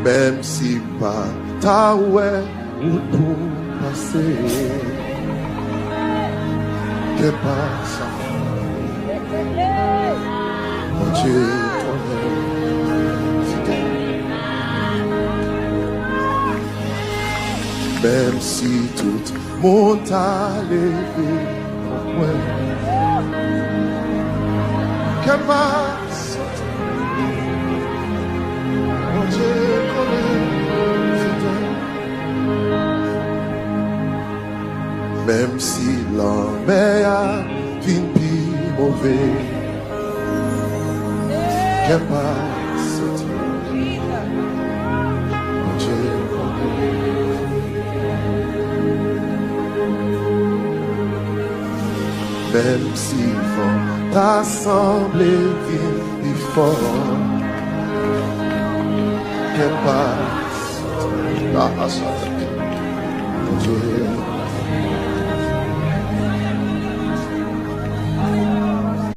Même si pas ta ouais ou pour passer, que passe, mon Dieu, ton fidèle. Même si toute montagne levée en moi, que passe, mon Dieu, ton fidèle. Même si l'homme a une vie mauvaise, que passe, mon Dieu. Même si fort t'assembler vite fort, que passe, mon Dieu.